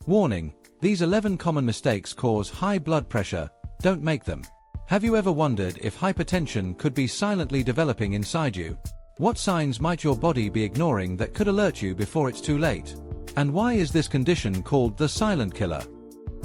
Warning: these 11 common mistakes cause high blood pressure. Don't make them. Have you ever wondered if hypertension could be silently developing inside you? What signs might your body be ignoring that could alert you before it's too late? And why is this condition called the silent killer?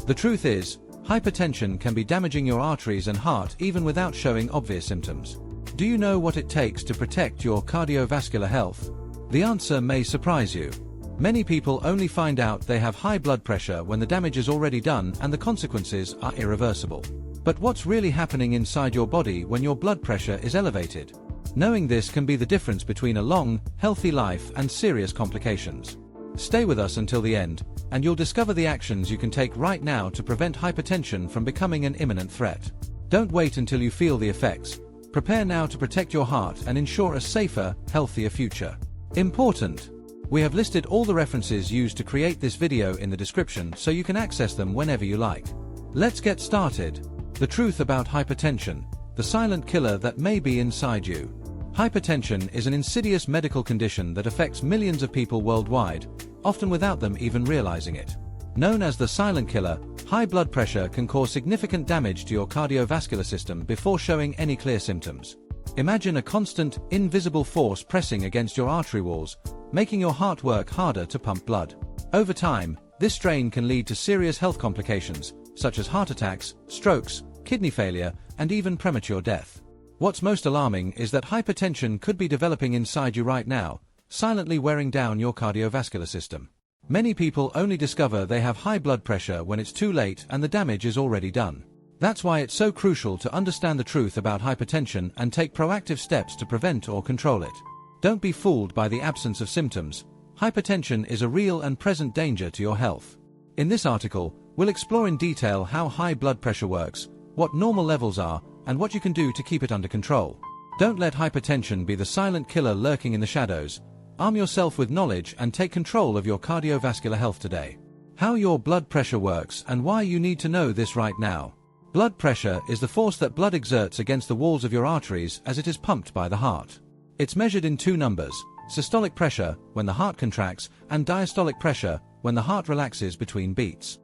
The truth is, hypertension can be damaging your arteries and heart even without showing obvious symptoms. Do you know what it takes to protect your cardiovascular health? The answer may surprise you. Many people only find out they have high blood pressure when the damage is already done and the consequences are irreversible. But what's really happening inside your body when your blood pressure is elevated? Knowing this can be the difference between a long, healthy life and serious complications. Stay with us until the end, and you'll discover the actions you can take right now to prevent hypertension from becoming an imminent threat. Don't wait until you feel the effects. Prepare now to protect your heart and ensure a safer, healthier future. Important: we have listed all the references used to create this video in the description so you can access them whenever you like. Let's get started. The truth about hypertension, the silent killer that may be inside you. Hypertension is an insidious medical condition that affects millions of people worldwide, often without them even realizing it. Known as the silent killer, high blood pressure can cause significant damage to your cardiovascular system before showing any clear symptoms. Imagine a constant, invisible force pressing against your artery walls, making your heart work harder to pump blood. Over time, this strain can lead to serious health complications, such as heart attacks, strokes, kidney failure, and even premature death. What's most alarming is that hypertension could be developing inside you right now, silently wearing down your cardiovascular system. Many people only discover they have high blood pressure when it's too late and the damage is already done. That's why it's so crucial to understand the truth about hypertension and take proactive steps to prevent or control it. Don't be fooled by the absence of symptoms. Hypertension is a real and present danger to your health. In this article, we'll explore in detail how high blood pressure works, what normal levels are, and what you can do to keep it under control. Don't let hypertension be the silent killer lurking in the shadows. Arm yourself with knowledge and take control of your cardiovascular health today. How your blood pressure works and why you need to know this right now. Blood pressure is the force that blood exerts against the walls of your arteries as it is pumped by the heart. It's measured in two numbers: systolic pressure, when the heart contracts, and diastolic pressure, when the heart relaxes between beats.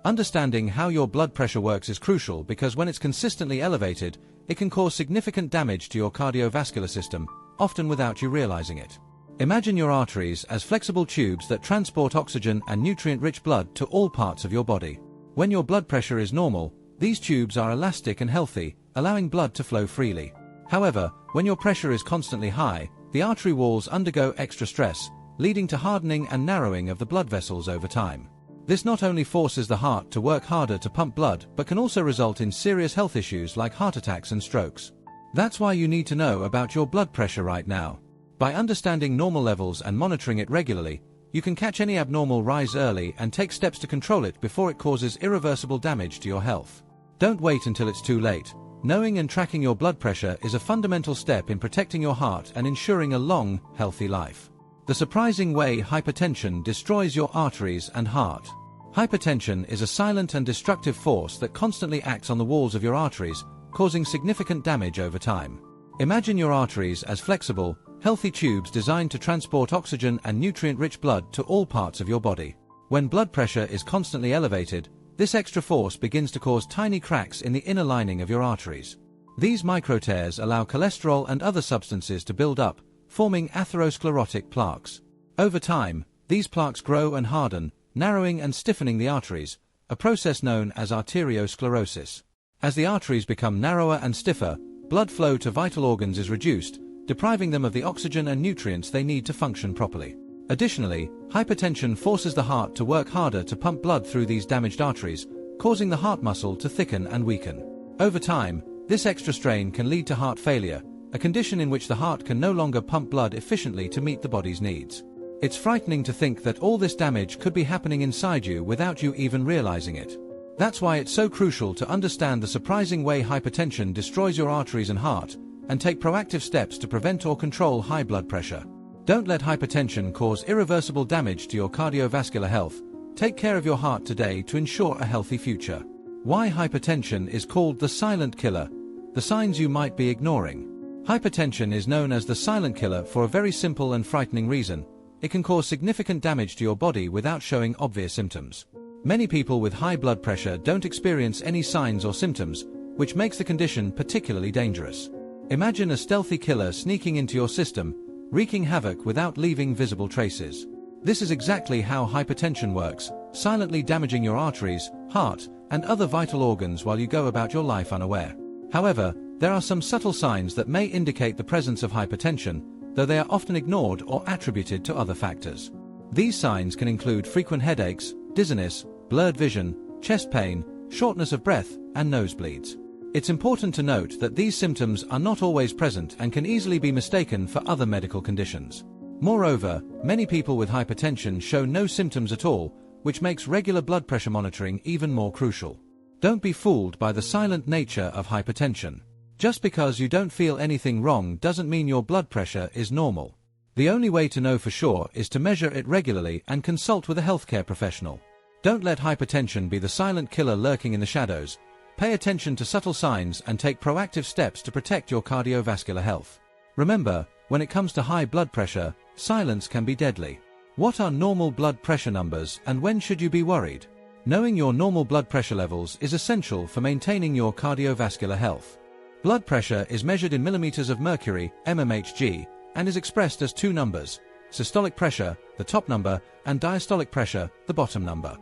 Understanding how your blood pressure works is crucial because when it's consistently elevated, it can cause significant damage to your cardiovascular system, often without you realizing it. Imagine your arteries as flexible tubes that transport oxygen and nutrient-rich blood to all parts of your body. When your blood pressure is normal, these tubes are elastic and healthy, allowing blood to flow freely. However, when your pressure is constantly high, the artery walls undergo extra stress, leading to hardening and narrowing of the blood vessels over time. This not only forces the heart to work harder to pump blood, but can also result in serious health issues like heart attacks and strokes. That's why you need to know about your blood pressure right now. By understanding normal levels and monitoring it regularly, you can catch any abnormal rise early and take steps to control it before it causes irreversible damage to your health. Don't wait until it's too late. Knowing and tracking your blood pressure is a fundamental step in protecting your heart and ensuring a long, healthy life. The surprising way hypertension destroys your arteries and heart. Hypertension is a silent and destructive force that constantly acts on the walls of your arteries, causing significant damage over time. Imagine your arteries as flexible, healthy tubes designed to transport oxygen and nutrient-rich blood to all parts of your body. When blood pressure is constantly elevated, this extra force begins to cause tiny cracks in the inner lining of your arteries. These microtears allow cholesterol and other substances to build up, forming atherosclerotic plaques. Over time, these plaques grow and harden, narrowing and stiffening the arteries, a process known as arteriosclerosis. As the arteries become narrower and stiffer, blood flow to vital organs is reduced, depriving them of the oxygen and nutrients they need to function properly. Additionally, hypertension forces the heart to work harder to pump blood through these damaged arteries, causing the heart muscle to thicken and weaken. Over time, this extra strain can lead to heart failure, a condition in which the heart can no longer pump blood efficiently to meet the body's needs. It's frightening to think that all this damage could be happening inside you without you even realizing it. That's why it's so crucial to understand the surprising way hypertension destroys your arteries and heart, and take proactive steps to prevent or control high blood pressure. Don't let hypertension cause irreversible damage to your cardiovascular health. Take care of your heart today to ensure a healthy future. Why hypertension is called the silent killer. The signs you might be ignoring. Hypertension is known as the silent killer for a very simple and frightening reason. It can cause significant damage to your body without showing obvious symptoms. Many people with high blood pressure don't experience any signs or symptoms, which makes the condition particularly dangerous. Imagine a stealthy killer sneaking into your system, wreaking havoc without leaving visible traces. This is exactly how hypertension works, silently damaging your arteries, heart, and other vital organs while you go about your life unaware. However, there are some subtle signs that may indicate the presence of hypertension, though they are often ignored or attributed to other factors. These signs can include frequent headaches, dizziness, blurred vision, chest pain, shortness of breath, and nosebleeds. It's important to note that these symptoms are not always present and can easily be mistaken for other medical conditions. Moreover, many people with hypertension show no symptoms at all, which makes regular blood pressure monitoring even more crucial. Don't be fooled by the silent nature of hypertension. Just because you don't feel anything wrong doesn't mean your blood pressure is normal. The only way to know for sure is to measure it regularly and consult with a healthcare professional. Don't let hypertension be the silent killer lurking in the shadows. Pay attention to subtle signs and take proactive steps to protect your cardiovascular health. Remember, when it comes to high blood pressure, silence can be deadly. What are normal blood pressure numbers and when should you be worried? Knowing your normal blood pressure levels is essential for maintaining your cardiovascular health. Blood pressure is measured in millimeters of mercury, mmHg, and is expressed as two numbers: systolic pressure, the top number, and diastolic pressure, the bottom number.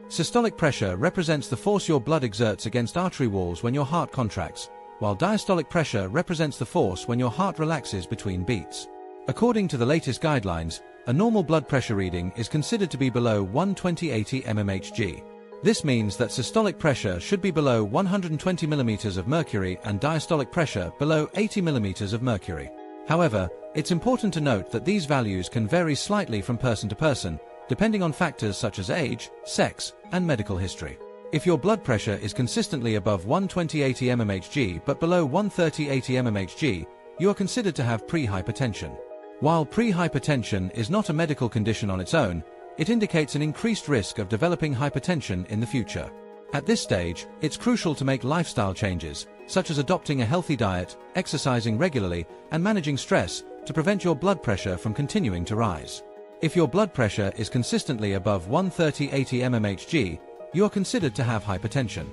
Systolic pressure represents the force your blood exerts against artery walls when your heart contracts, while diastolic pressure represents the force when your heart relaxes between beats. According to the latest guidelines, a normal blood pressure reading is considered to be below 120/80 mmHg. This means that systolic pressure should be below 120 mm of mercury and diastolic pressure below 80 mm of mercury. However, it's important to note that these values can vary slightly from person to person, depending on factors such as age, sex, and medical history. If your blood pressure is consistently above 120/80 mmHg but below 130/80 mmHg, you are considered to have pre-hypertension. While pre-hypertension is not a medical condition on its own, it indicates an increased risk of developing hypertension in the future. At this stage, it's crucial to make lifestyle changes, such as adopting a healthy diet, exercising regularly, and managing stress, to prevent your blood pressure from continuing to rise. If your blood pressure is consistently above 130/80 mmHg, you are considered to have hypertension.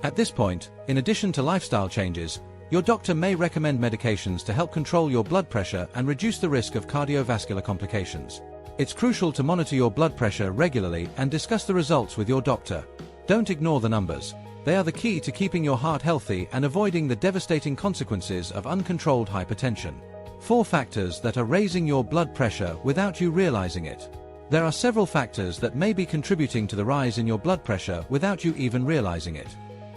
At this point, in addition to lifestyle changes, your doctor may recommend medications to help control your blood pressure and reduce the risk of cardiovascular complications. It's crucial to monitor your blood pressure regularly and discuss the results with your doctor. Don't ignore the numbers. They are the key to keeping your heart healthy and avoiding the devastating consequences of uncontrolled hypertension. 4 factors that are raising your blood pressure without you realizing it. There are several factors that may be contributing to the rise in your blood pressure without you even realizing it.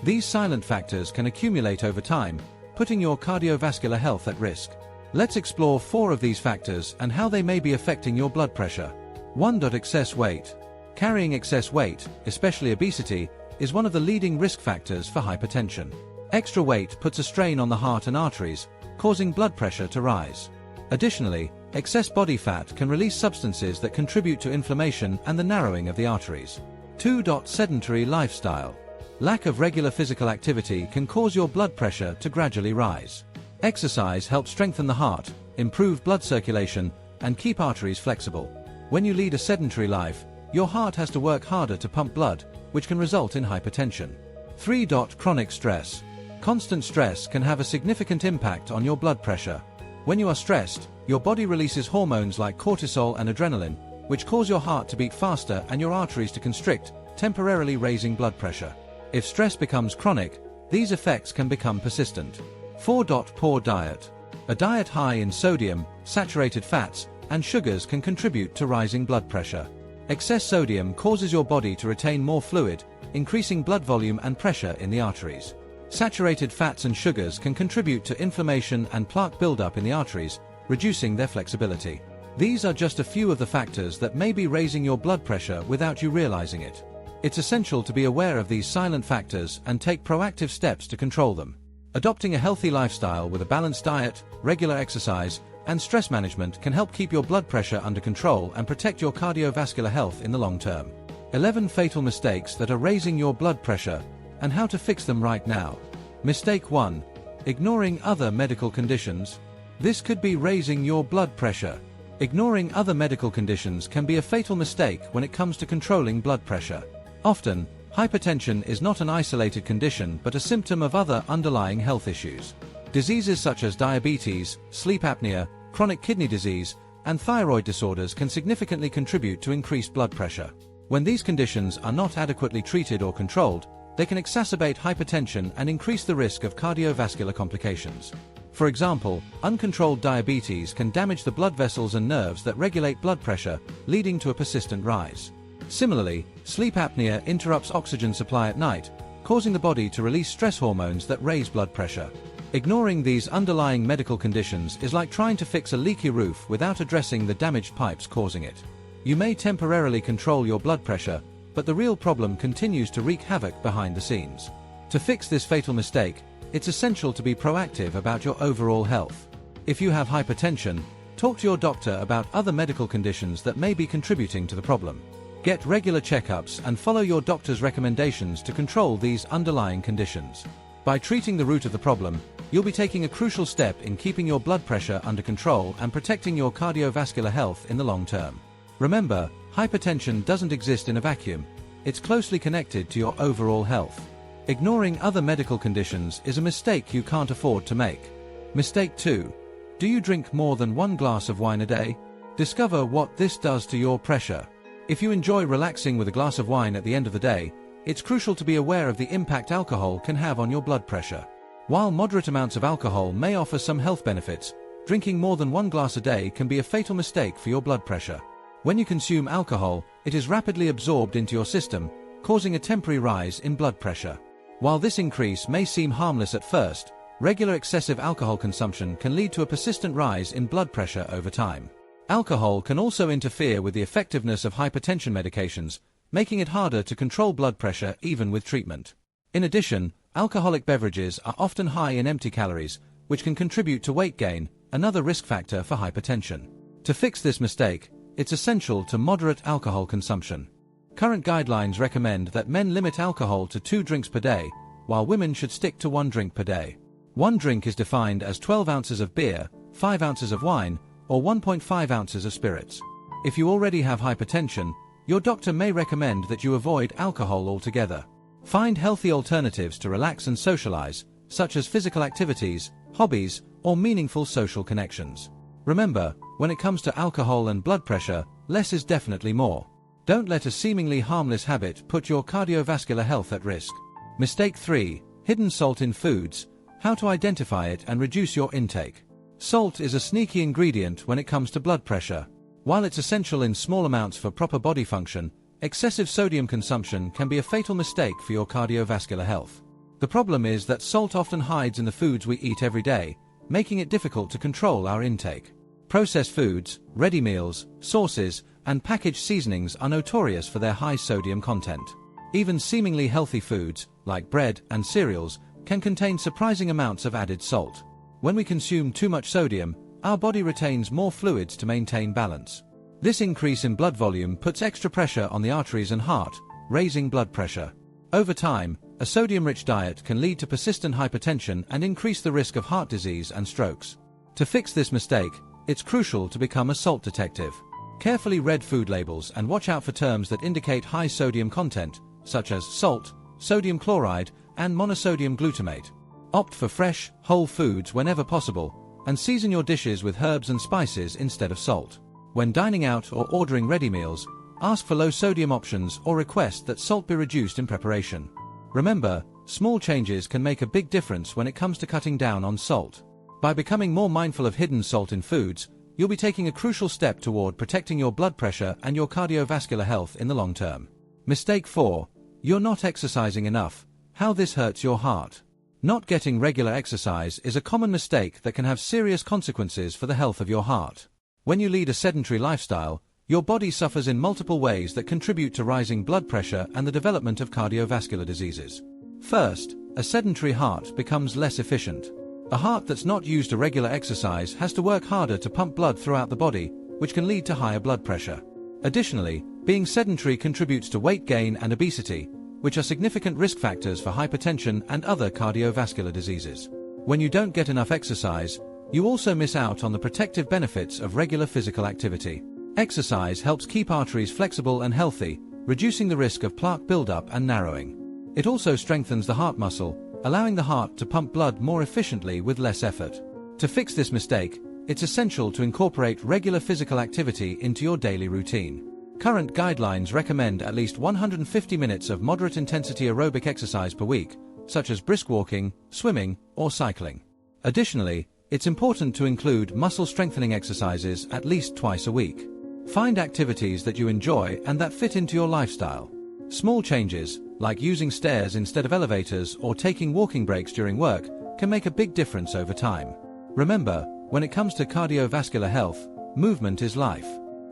These silent factors can accumulate over time, putting your cardiovascular health at risk. Let's explore 4 of these factors and how they may be affecting your blood pressure. 1. Excess weight. Carrying excess weight, especially obesity, is one of the leading risk factors for hypertension. Extra weight puts a strain on the heart and arteries, causing blood pressure to rise. Additionally, excess body fat can release substances that contribute to inflammation and the narrowing of the arteries. 2. Sedentary lifestyle. Lack of regular physical activity can cause your blood pressure to gradually rise. Exercise helps strengthen the heart, improve blood circulation, and keep arteries flexible. When you lead a sedentary life, your heart has to work harder to pump blood, which can result in hypertension. 3. Chronic stress. Constant stress can have a significant impact on your blood pressure. When you are stressed, your body releases hormones like cortisol and adrenaline, which cause your heart to beat faster and your arteries to constrict, temporarily raising blood pressure. If stress becomes chronic, these effects can become persistent. 4. Poor diet. A diet high in sodium, saturated fats, and sugars can contribute to rising blood pressure. Excess sodium causes your body to retain more fluid, increasing blood volume and pressure in the arteries. Saturated fats and sugars can contribute to inflammation and plaque buildup in the arteries, reducing their flexibility. These are just a few of the factors that may be raising your blood pressure without you realizing it. It's essential to be aware of these silent factors and take proactive steps to control them. Adopting a healthy lifestyle with a balanced diet, regular exercise, and stress management can help keep your blood pressure under control and protect your cardiovascular health in the long term. 11 fatal mistakes that are raising your blood pressure, and how to fix them right now. Mistake 1. Ignoring other medical conditions. This could be raising your blood pressure. Ignoring other medical conditions can be a fatal mistake when it comes to controlling blood pressure. Often, hypertension is not an isolated condition but a symptom of other underlying health issues. Diseases such as diabetes, sleep apnea, chronic kidney disease, and thyroid disorders can significantly contribute to increased blood pressure. When these conditions are not adequately treated or controlled, they can exacerbate hypertension and increase the risk of cardiovascular complications. For example, uncontrolled diabetes can damage the blood vessels and nerves that regulate blood pressure, leading to a persistent rise. Similarly, sleep apnea interrupts oxygen supply at night, causing the body to release stress hormones that raise blood pressure. Ignoring these underlying medical conditions is like trying to fix a leaky roof without addressing the damaged pipes causing it. You may temporarily control your blood pressure, but the real problem continues to wreak havoc behind the scenes. To fix this fatal mistake, it's essential to be proactive about your overall health. If you have hypertension, talk to your doctor about other medical conditions that may be contributing to the problem. Get regular checkups and follow your doctor's recommendations to control these underlying conditions. By treating the root of the problem, you'll be taking a crucial step in keeping your blood pressure under control and protecting your cardiovascular health in the long term. Remember, hypertension doesn't exist in a vacuum. It's closely connected to your overall health. Ignoring other medical conditions is a mistake you can't afford to make. Mistake 2. Do you drink more than 1 glass of wine a day? Discover what this does to your pressure. If you enjoy relaxing with a glass of wine at the end of the day, it's crucial to be aware of the impact alcohol can have on your blood pressure. While moderate amounts of alcohol may offer some health benefits, drinking more than 1 glass a day can be a fatal mistake for your blood pressure. When you consume alcohol, it is rapidly absorbed into your system, causing a temporary rise in blood pressure. While this increase may seem harmless at first, regular excessive alcohol consumption can lead to a persistent rise in blood pressure over time. Alcohol can also interfere with the effectiveness of hypertension medications, making it harder to control blood pressure even with treatment. In addition, alcoholic beverages are often high in empty calories, which can contribute to weight gain, another risk factor for hypertension. To fix this mistake, it's essential to moderate alcohol consumption. Current guidelines recommend that men limit alcohol to 2 drinks per day, while women should stick to 1 drink per day. 1 drink is defined as 12 ounces of beer, 5 ounces of wine, or 1.5 ounces of spirits. If you already have hypertension, your doctor may recommend that you avoid alcohol altogether. Find healthy alternatives to relax and socialize, such as physical activities, hobbies, or meaningful social connections. Remember, when it comes to alcohol and blood pressure, less is definitely more. Don't let a seemingly harmless habit put your cardiovascular health at risk. Mistake 3. Hidden salt in foods. How to identify it and reduce your intake. Salt is a sneaky ingredient when it comes to blood pressure. While it's essential in small amounts for proper body function, excessive sodium consumption can be a fatal mistake for your cardiovascular health. The problem is that salt often hides in the foods we eat every day, making it difficult to control our intake. Processed foods, ready meals, sauces, and packaged seasonings are notorious for their high sodium content. Even seemingly healthy foods, like bread and cereals, can contain surprising amounts of added salt. When we consume too much sodium, our body retains more fluids to maintain balance. This increase in blood volume puts extra pressure on the arteries and heart, raising blood pressure. Over time, a sodium-rich diet can lead to persistent hypertension and increase the risk of heart disease and strokes. To fix this mistake, it's crucial to become a salt detective. Carefully read food labels and watch out for terms that indicate high sodium content, such as salt, sodium chloride, and monosodium glutamate. Opt for fresh, whole foods whenever possible, and season your dishes with herbs and spices instead of salt. When dining out or ordering ready meals, ask for low-sodium options or request that salt be reduced in preparation. Remember, small changes can make a big difference when it comes to cutting down on salt. By becoming more mindful of hidden salt in foods, you'll be taking a crucial step toward protecting your blood pressure and your cardiovascular health in the long term. Mistake 4. You're not exercising enough. How this hurts your heart. Not getting regular exercise is a common mistake that can have serious consequences for the health of your heart. When you lead a sedentary lifestyle, your body suffers in multiple ways that contribute to rising blood pressure and the development of cardiovascular diseases. First, a sedentary heart becomes less efficient. A heart that's not used to regular exercise has to work harder to pump blood throughout the body, which can lead to higher blood pressure. Additionally, being sedentary contributes to weight gain and obesity, which are significant risk factors for hypertension and other cardiovascular diseases. When you don't get enough exercise, you also miss out on the protective benefits of regular physical activity. Exercise helps keep arteries flexible and healthy, reducing the risk of plaque buildup and narrowing. It also strengthens the heart muscle, allowing the heart to pump blood more efficiently with less effort. To fix this mistake, it's essential to incorporate regular physical activity into your daily routine. Current guidelines recommend at least 150 minutes of moderate-intensity aerobic exercise per week, such as brisk walking, swimming, or cycling. Additionally, it's important to include muscle-strengthening exercises at least twice a week. Find activities that you enjoy and that fit into your lifestyle. Small changes, like using stairs instead of elevators or taking walking breaks during work, can make a big difference over time. Remember, when it comes to cardiovascular health, movement is life.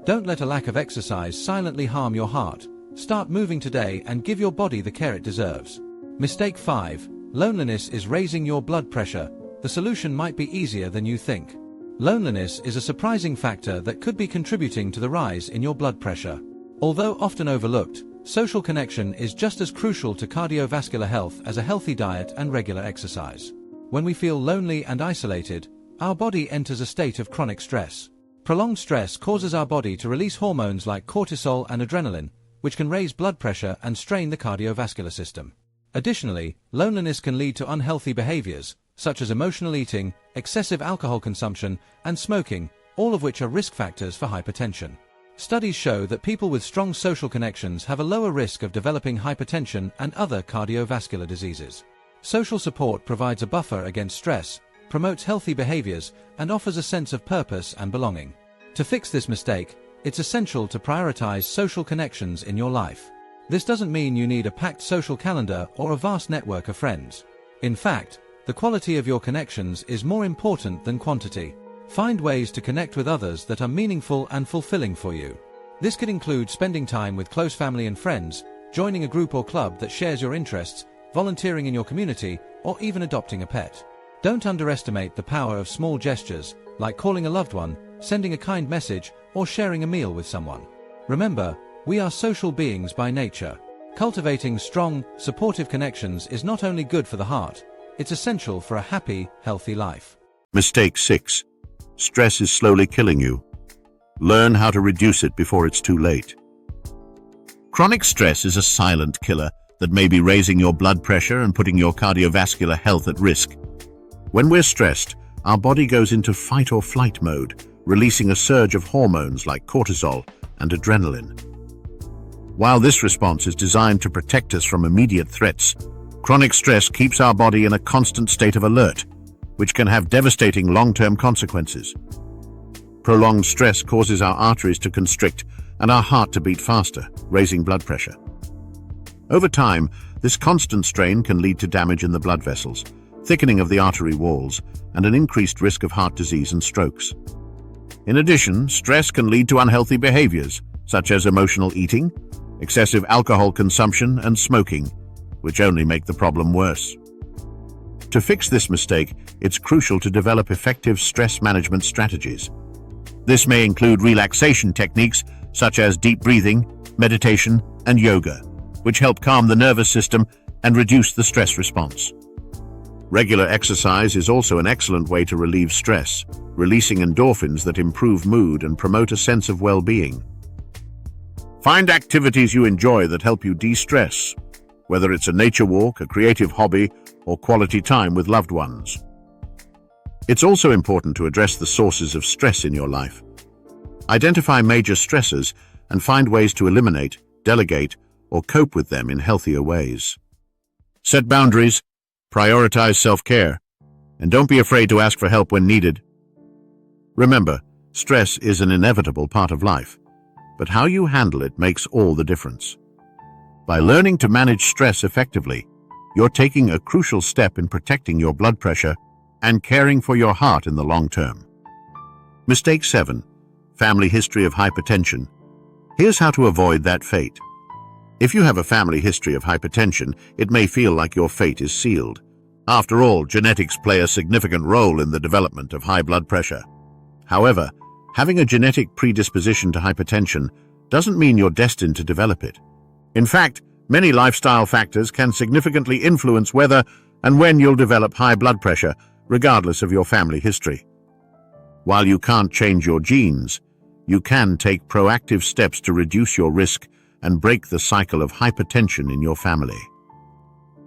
Don't let a lack of exercise silently harm your heart. Start moving today and give your body the care it deserves. Mistake 5. Loneliness is raising your blood pressure. The solution might be easier than you think. Loneliness is a surprising factor that could be contributing to the rise in your blood pressure. Although often overlooked, social connection is just as crucial to cardiovascular health as a healthy diet and regular exercise. When we feel lonely and isolated, our body enters a state of chronic stress. Prolonged stress causes our body to release hormones like cortisol and adrenaline, which can raise blood pressure and strain the cardiovascular system. Additionally, loneliness can lead to unhealthy behaviors, such as emotional eating, excessive alcohol consumption, and smoking, all of which are risk factors for hypertension. Studies show that people with strong social connections have a lower risk of developing hypertension and other cardiovascular diseases. Social support provides a buffer against stress, promotes healthy behaviors, and offers a sense of purpose and belonging. To fix this mistake, it's essential to prioritize social connections in your life. This doesn't mean you need a packed social calendar or a vast network of friends. In fact, the quality of your connections is more important than quantity. Find ways to connect with others that are meaningful and fulfilling for you. This could include spending time with close family and friends, joining a group or club that shares your interests, volunteering in your community, or even adopting a pet. Don't underestimate the power of small gestures, like calling a loved one, sending a kind message, or sharing a meal with someone. Remember, we are social beings by nature. Cultivating strong, supportive connections is not only good for the heart, it's essential for a happy, healthy life. Mistake 6. Stress is slowly killing you. Learn how to reduce it before it's too late. Chronic stress is a silent killer that may be raising your blood pressure and putting your cardiovascular health at risk. When we're stressed, our body goes into fight or flight mode, releasing a surge of hormones like cortisol and adrenaline. While this response is designed to protect us from immediate threats, chronic stress keeps our body in a constant state of alert, which can have devastating long-term consequences. Prolonged stress causes our arteries to constrict and our heart to beat faster, raising blood pressure. Over time, this constant strain can lead to damage in the blood vessels, thickening of the artery walls, and an increased risk of heart disease and strokes. In addition, stress can lead to unhealthy behaviors, such as emotional eating, excessive alcohol consumption, and smoking, which only make the problem worse. To fix this mistake, it's crucial to develop effective stress management strategies. This may include relaxation techniques such as deep breathing, meditation, and yoga, which help calm the nervous system and reduce the stress response. Regular exercise is also an excellent way to relieve stress, releasing endorphins that improve mood and promote a sense of well-being. Find activities you enjoy that help you de-stress, whether it's a nature walk, a creative hobby, or quality time with loved ones. It's also important to address the sources of stress in your life. Identify major stressors and find ways to eliminate, delegate, or cope with them in healthier ways. Set boundaries, prioritize self-care, and don't be afraid to ask for help when needed. Remember, stress is an inevitable part of life, but how you handle it makes all the difference. By learning to manage stress effectively, you're taking a crucial step in protecting your blood pressure and caring for your heart in the long term. Mistake 7. Family history of hypertension. Here's how to avoid that fate. If you have a family history of hypertension, it may feel like your fate is sealed. After all, genetics play a significant role in the development of high blood pressure. However, having a genetic predisposition to hypertension doesn't mean you're destined to develop it. In fact, many lifestyle factors can significantly influence whether and when you'll develop high blood pressure, regardless of your family history. While you can't change your genes, you can take proactive steps to reduce your risk and break the cycle of hypertension in your family.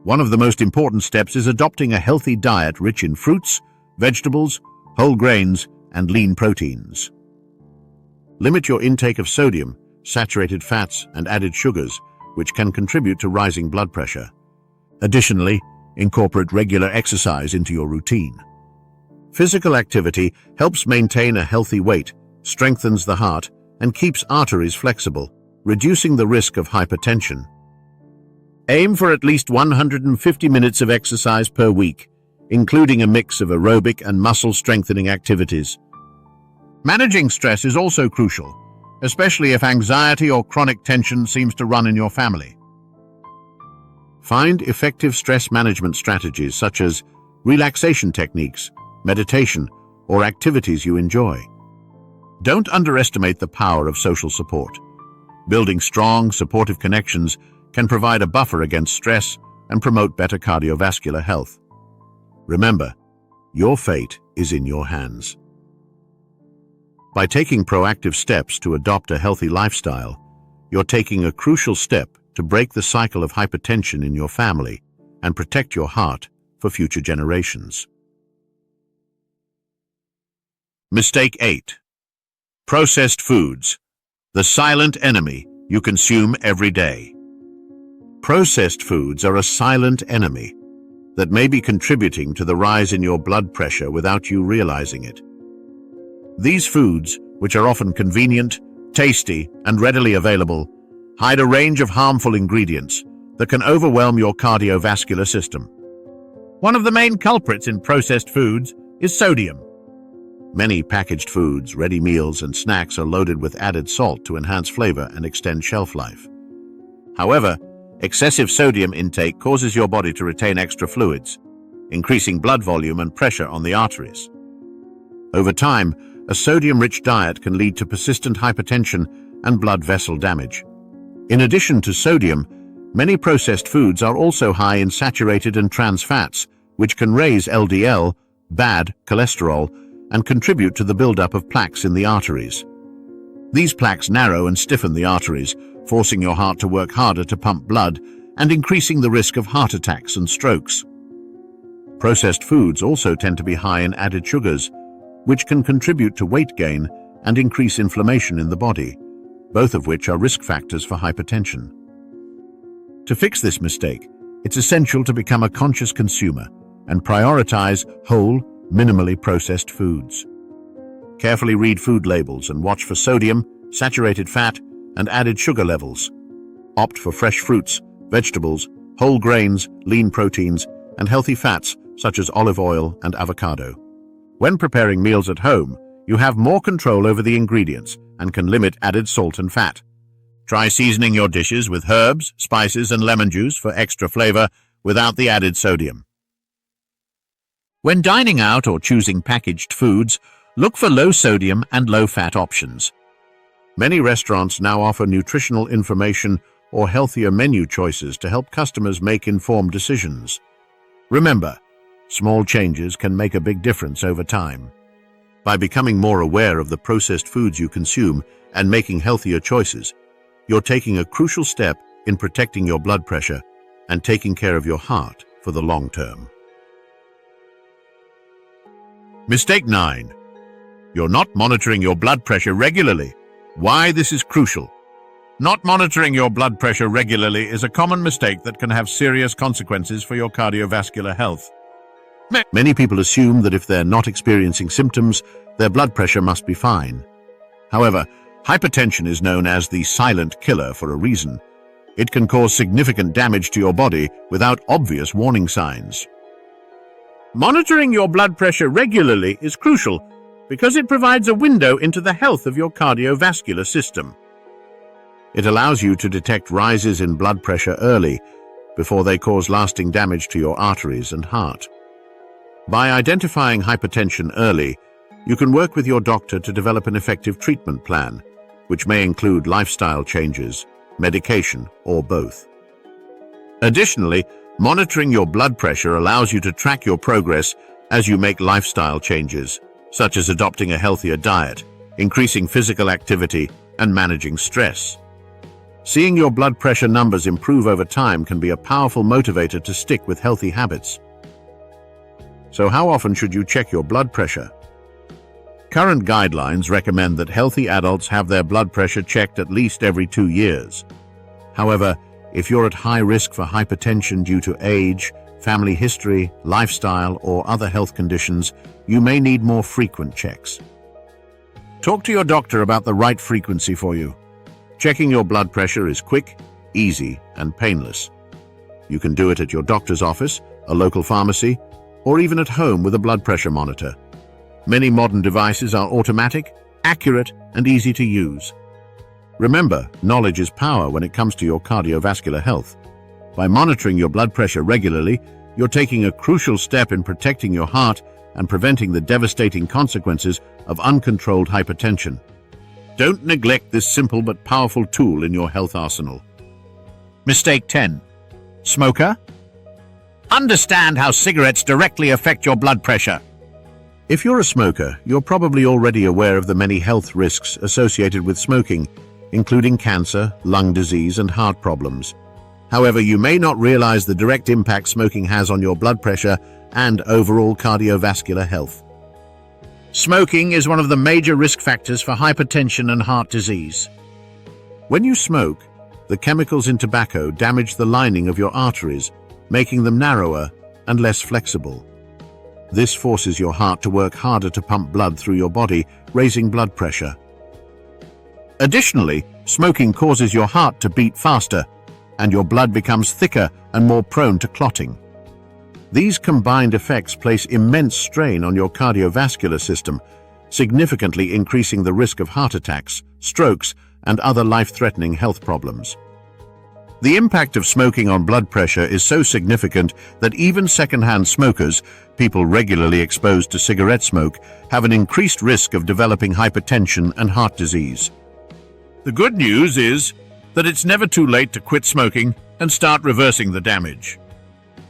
One of the most important steps is adopting a healthy diet rich in fruits, vegetables, whole grains, and lean proteins. Limit your intake of sodium, saturated fats, and added sugars, which can contribute to rising blood pressure. Additionally, incorporate regular exercise into your routine. Physical activity helps maintain a healthy weight, strengthens the heart, and keeps arteries flexible, reducing the risk of hypertension. Aim for at least 150 minutes of exercise per week, including a mix of aerobic and muscle-strengthening activities. Managing stress is also crucial, especially if anxiety or chronic tension seems to run in your family. Find effective stress management strategies such as relaxation techniques, meditation, or activities you enjoy. Don't underestimate the power of social support. Building strong, supportive connections can provide a buffer against stress and promote better cardiovascular health. Remember, your fate is in your hands. By taking proactive steps to adopt a healthy lifestyle, you're taking a crucial step to break the cycle of hypertension in your family and protect your heart for future generations. Mistake 8. Processed foods, the silent enemy you consume every day. Processed foods are a silent enemy that may be contributing to the rise in your blood pressure without you realizing it. These foods, which are often convenient, tasty, and readily available, hide a range of harmful ingredients that can overwhelm your cardiovascular system. One of the main culprits in processed foods is sodium. Many packaged foods, ready meals, and snacks are loaded with added salt to enhance flavor and extend shelf life. However, excessive sodium intake causes your body to retain extra fluids, increasing blood volume and pressure on the arteries. Over time, a sodium-rich diet can lead to persistent hypertension and blood vessel damage. In addition to sodium, many processed foods are also high in saturated and trans fats, which can raise LDL, bad cholesterol, and contribute to the buildup of plaques in the arteries. These plaques narrow and stiffen the arteries, forcing your heart to work harder to pump blood and increasing the risk of heart attacks and strokes. Processed foods also tend to be high in added sugars, which can contribute to weight gain and increase inflammation in the body, both of which are risk factors for hypertension. To fix this mistake, it's essential to become a conscious consumer and prioritize whole, minimally processed foods. Carefully read food labels and watch for sodium, saturated fat, and added sugar levels. Opt for fresh fruits, vegetables, whole grains, lean proteins, and healthy fats such as olive oil and avocado. When preparing meals at home, you have more control over the ingredients and can limit added salt and fat. Try seasoning your dishes with herbs, spices, and lemon juice for extra flavor without the added sodium. When dining out or choosing packaged foods, look for low-sodium and low-fat options. Many restaurants now offer nutritional information or healthier menu choices to help customers make informed decisions. Remember, small changes can make a big difference over time. By becoming more aware of the processed foods you consume and making healthier choices, you're taking a crucial step in protecting your blood pressure and taking care of your heart for the long term. Mistake 9. You're not monitoring your blood pressure regularly. Why this is crucial. Not monitoring your blood pressure regularly is a common mistake that can have serious consequences for your cardiovascular health. Many people assume that if they're not experiencing symptoms, their blood pressure must be fine. However, hypertension is known as the silent killer for a reason. It can cause significant damage to your body without obvious warning signs. Monitoring your blood pressure regularly is crucial because it provides a window into the health of your cardiovascular system. It allows you to detect rises in blood pressure early before they cause lasting damage to your arteries and heart. By identifying hypertension early, you can work with your doctor to develop an effective treatment plan, which may include lifestyle changes, medication, or both. Additionally, monitoring your blood pressure allows you to track your progress as you make lifestyle changes, such as adopting a healthier diet, increasing physical activity, and managing stress. Seeing your blood pressure numbers improve over time can be a powerful motivator to stick with healthy habits. So how often should you check your blood pressure? Current guidelines recommend that healthy adults have their blood pressure checked at least every 2 years. However, if you're at high risk for hypertension due to age, family history, lifestyle, or other health conditions, you may need more frequent checks. Talk to your doctor about the right frequency for you. Checking your blood pressure is quick, easy, and painless. You can do it at your doctor's office, a local pharmacy, or even at home with a blood pressure monitor. Many modern devices are automatic, accurate, and easy to use. Remember, knowledge is power when it comes to your cardiovascular health. By monitoring your blood pressure regularly, you're taking a crucial step in protecting your heart and preventing the devastating consequences of uncontrolled hypertension. Don't neglect this simple but powerful tool in your health arsenal. Mistake 10. Smoker? Understand how cigarettes directly affect your blood pressure. If you're a smoker, you're probably already aware of the many health risks associated with smoking, including cancer, lung disease, and heart problems. However, you may not realize the direct impact smoking has on your blood pressure and overall cardiovascular health. Smoking is one of the major risk factors for hypertension and heart disease. When you smoke, the chemicals in tobacco damage the lining of your arteries, making them narrower and less flexible. This forces your heart to work harder to pump blood through your body, raising blood pressure. Additionally, smoking causes your heart to beat faster, and your blood becomes thicker and more prone to clotting. These combined effects place immense strain on your cardiovascular system, significantly increasing the risk of heart attacks, strokes, and other life-threatening health problems. The impact of smoking on blood pressure is so significant that even secondhand smokers, people regularly exposed to cigarette smoke, have an increased risk of developing hypertension and heart disease. The good news is that it's never too late to quit smoking and start reversing the damage.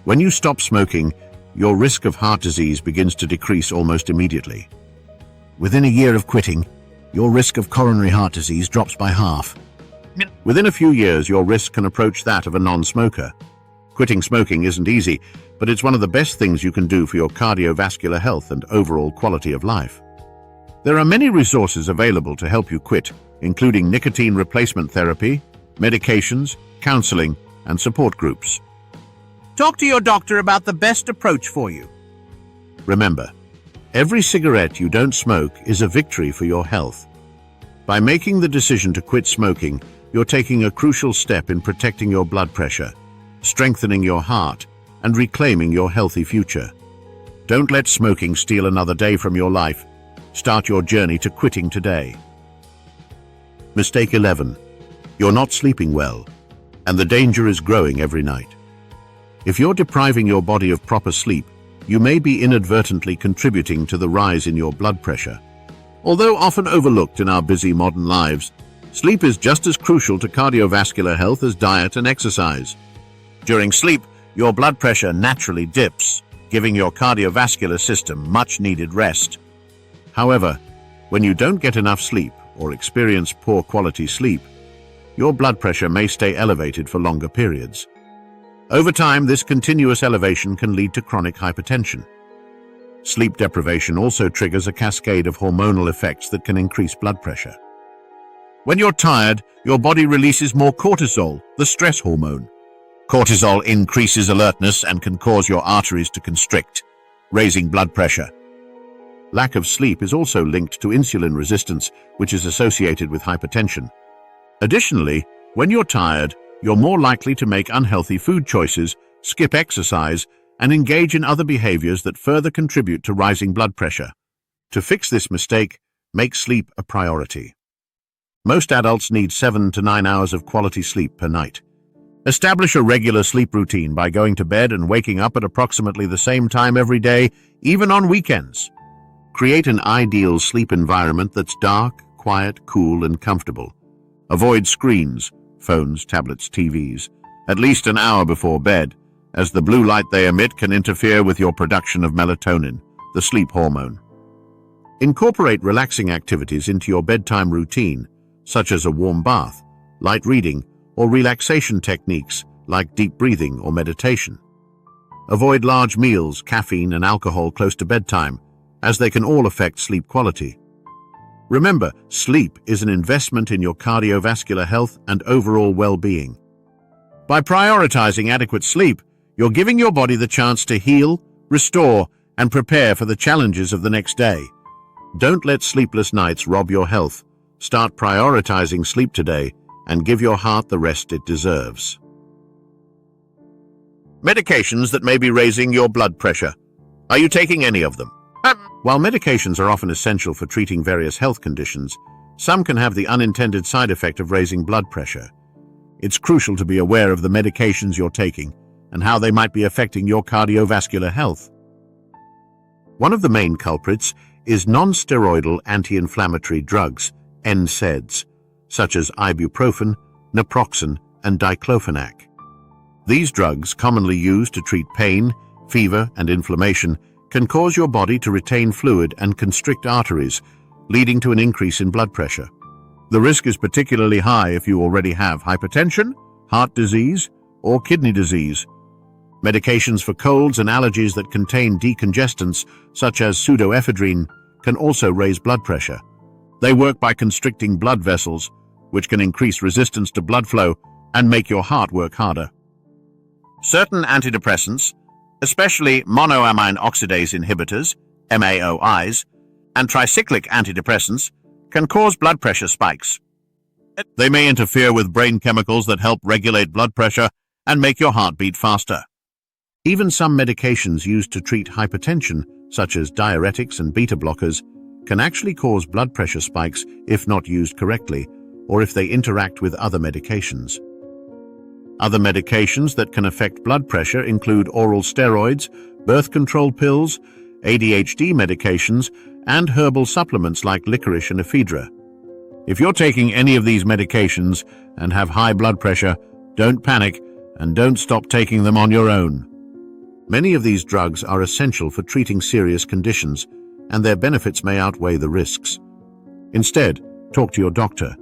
When you stop smoking, your risk of heart disease begins to decrease almost immediately. Within a year of quitting, your risk of coronary heart disease drops by half. Within a few years, your risk can approach that of a non-smoker. Quitting smoking isn't easy, but it's one of the best things you can do for your cardiovascular health and overall quality of life. There are many resources available to help you quit, including nicotine replacement therapy, medications, counseling, and support groups. Talk to your doctor about the best approach for you. Remember, every cigarette you don't smoke is a victory for your health. By making the decision to quit smoking, you're taking a crucial step in protecting your blood pressure, strengthening your heart, and reclaiming your healthy future. Don't let smoking steal another day from your life. Start your journey to quitting today. Mistake 11. You're not sleeping well, and the danger is growing every night. If you're depriving your body of proper sleep, you may be inadvertently contributing to the rise in your blood pressure. Although often overlooked in our busy modern lives, sleep is just as crucial to cardiovascular health as diet and exercise. During sleep, your blood pressure naturally dips, giving your cardiovascular system much-needed rest. However, when you don't get enough sleep or experience poor quality sleep, your blood pressure may stay elevated for longer periods. Over time, this continuous elevation can lead to chronic hypertension. Sleep deprivation also triggers a cascade of hormonal effects that can increase blood pressure. When you're tired, your body releases more cortisol, the stress hormone. Cortisol increases alertness and can cause your arteries to constrict, raising blood pressure. Lack of sleep is also linked to insulin resistance, which is associated with hypertension. Additionally, when you're tired, you're more likely to make unhealthy food choices, skip exercise, and engage in other behaviors that further contribute to rising blood pressure. To fix this mistake, make sleep a priority. Most adults need 7 to 9 hours of quality sleep per night. Establish a regular sleep routine by going to bed and waking up at approximately the same time every day, even on weekends. Create an ideal sleep environment that's dark, quiet, cool, and comfortable. Avoid screens, phones, tablets, TVs, at least an hour before bed, as the blue light they emit can interfere with your production of melatonin, the sleep hormone. Incorporate relaxing activities into your bedtime routine, such as a warm bath, light reading, or relaxation techniques like deep breathing or meditation. Avoid large meals, caffeine, and alcohol close to bedtime, as they can all affect sleep quality. Remember, sleep is an investment in your cardiovascular health and overall well-being. By prioritizing adequate sleep, you're giving your body the chance to heal, restore, and prepare for the challenges of the next day. Don't let sleepless nights rob your health. Start prioritizing sleep today and give your heart the rest it deserves. Medications that may be raising your blood pressure. Are you taking any of them? While medications are often essential for treating various health conditions, some can have the unintended side effect of raising blood pressure. It's crucial to be aware of the medications you're taking and how they might be affecting your cardiovascular health. One of the main culprits is non-steroidal anti-inflammatory drugs, NSAIDs, such as ibuprofen, naproxen, and diclofenac. These drugs, commonly used to treat pain, fever, and inflammation, can cause your body to retain fluid and constrict arteries, leading to an increase in blood pressure. The risk is particularly high if you already have hypertension, heart disease, or kidney disease. Medications for colds and allergies that contain decongestants, such as pseudoephedrine, can also raise blood pressure. They work by constricting blood vessels, which can increase resistance to blood flow and make your heart work harder. Certain antidepressants, especially monoamine oxidase inhibitors, MAOIs, and tricyclic antidepressants, can cause blood pressure spikes. They may interfere with brain chemicals that help regulate blood pressure and make your heart beat faster. Even some medications used to treat hypertension, such as diuretics and beta blockers, can actually cause blood pressure spikes if not used correctly, or if they interact with other medications. Other medications that can affect blood pressure include oral steroids, birth control pills, ADHD medications, and herbal supplements like licorice and ephedra. If you're taking any of these medications and have high blood pressure, don't panic and don't stop taking them on your own. Many of these drugs are essential for treating serious conditions, and their benefits may outweigh the risks. Instead, talk to your doctor.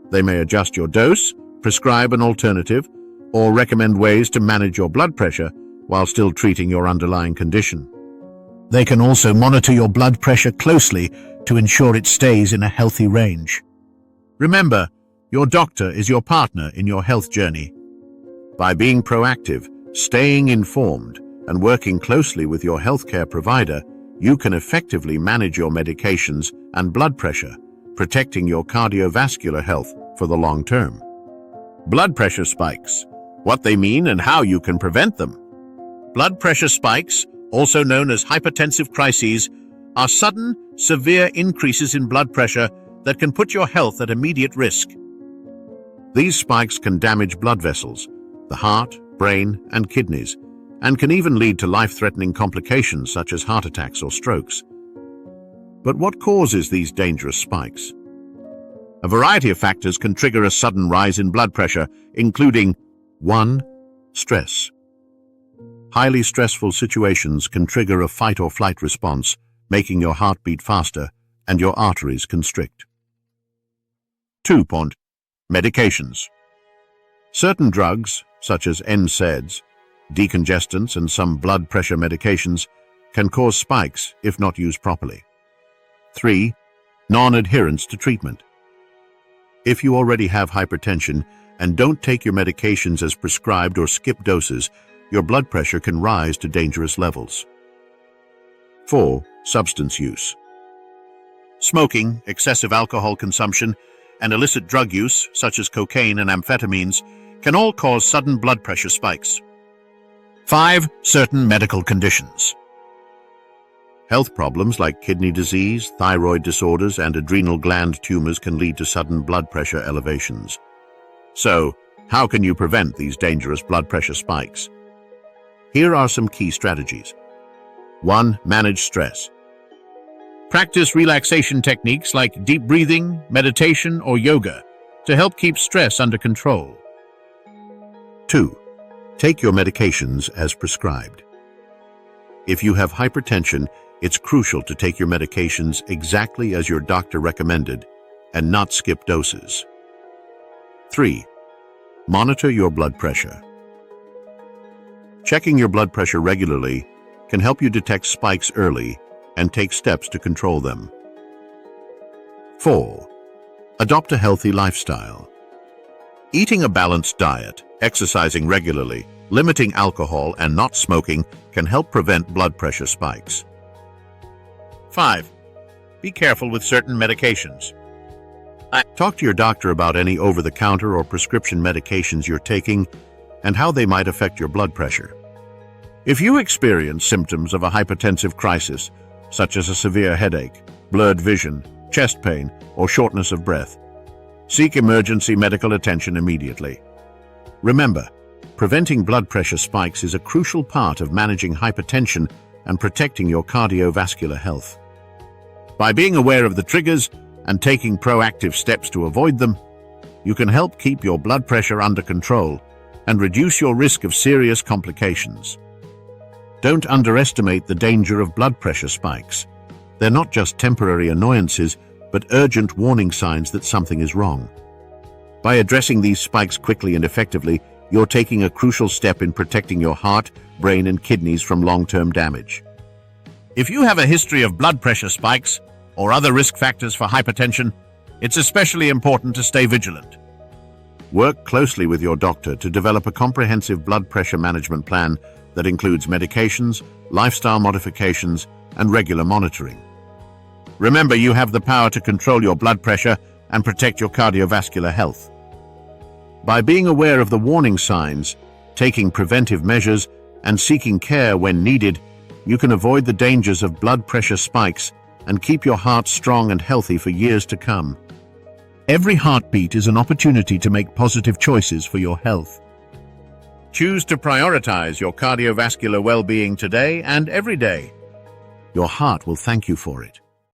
They may adjust your dose, prescribe an alternative, or recommend ways to manage your blood pressure while still treating your underlying condition. They can also monitor your blood pressure closely to ensure it stays in a healthy range. Remember, your doctor is your partner in your health journey. By being proactive, staying informed, and working closely with your healthcare provider, you can effectively manage your medications and blood pressure, protecting your cardiovascular health for the long term. Blood pressure spikes, what they mean and how you can prevent them. Blood pressure spikes, also known as hypertensive crises, are sudden, severe increases in blood pressure that can put your health at immediate risk. These spikes can damage blood vessels, the heart, brain, and kidneys, and can even lead to life-threatening complications such as heart attacks or strokes. But what causes these dangerous spikes? A variety of factors can trigger a sudden rise in blood pressure, including 1. Stress. Highly stressful situations can trigger a fight-or-flight response, making your heart beat faster and your arteries constrict. 2. Medications. Certain drugs, such as NSAIDs, decongestants, and some blood pressure medications, can cause spikes if not used properly. 3. Non-adherence to treatment. If you already have hypertension and don't take your medications as prescribed or skip doses, your blood pressure can rise to dangerous levels. 4. Substance use. Smoking, excessive alcohol consumption, and illicit drug use, such as cocaine and amphetamines, can all cause sudden blood pressure spikes. 5. Certain medical conditions. Health problems like kidney disease, thyroid disorders, and adrenal gland tumors can lead to sudden blood pressure elevations. So, how can you prevent these dangerous blood pressure spikes? Here are some key strategies. 1. Manage stress. Practice relaxation techniques like deep breathing, meditation, or yoga to help keep stress under control. 2. Take your medications as prescribed. If you have hypertension, it's crucial to take your medications exactly as your doctor recommended and not skip doses. 3. Monitor your blood pressure. Checking your blood pressure regularly can help you detect spikes early and take steps to control them. 4. Adopt a healthy lifestyle. Eating a balanced diet, exercising regularly, limiting alcohol, and not smoking can help prevent blood pressure spikes. 5. Be careful with certain medications. Talk to your doctor about any over-the-counter or prescription medications you're taking and how they might affect your blood pressure. If you experience symptoms of a hypertensive crisis, such as a severe headache, blurred vision, chest pain, or shortness of breath, seek emergency medical attention immediately. Remember, preventing blood pressure spikes is a crucial part of managing hypertension and protecting your cardiovascular health. By being aware of the triggers and taking proactive steps to avoid them, you can help keep your blood pressure under control and reduce your risk of serious complications. Don't underestimate the danger of blood pressure spikes. They're not just temporary annoyances, but urgent warning signs that something is wrong. By addressing these spikes quickly and effectively, you're taking a crucial step in protecting your heart, brain, and kidneys from long-term damage. If you have a history of blood pressure spikes or other risk factors for hypertension, it's especially important to stay vigilant. Work closely with your doctor to develop a comprehensive blood pressure management plan that includes medications, lifestyle modifications, and regular monitoring. Remember, you have the power to control your blood pressure and protect your cardiovascular health. By being aware of the warning signs, taking preventive measures, and seeking care when needed, you can avoid the dangers of blood pressure spikes and keep your heart strong and healthy for years to come. Every heartbeat is an opportunity to make positive choices for your health. Choose to prioritize your cardiovascular well-being today and every day. Your heart will thank you for it.